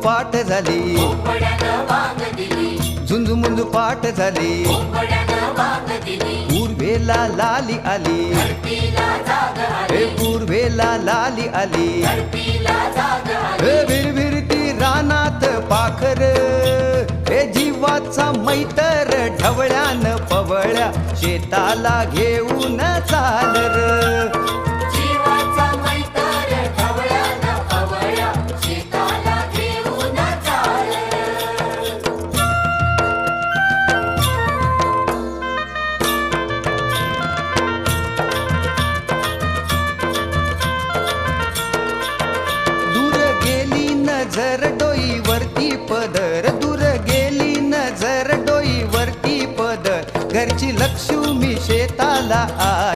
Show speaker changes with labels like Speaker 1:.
Speaker 1: पाठ झाली, झुंजमुंज पाठ झाली, पूर्वेला लाली आली, हे पूर्वेला लाली आली, हे भिरभिरती रानात पाखर, हे जीवाचा मैतर ढवळ्यान पवळ्या शेताला घेऊन चाल र.
Speaker 2: जीवाचा मैतर ढवळ्यानं पवळ्या शेताला घेऊन चाल.
Speaker 1: दूर गेली नजर डोईवरती पदर, दूर गेली नजर डोईवरती पदर, घरची लक्ष्मी शेताला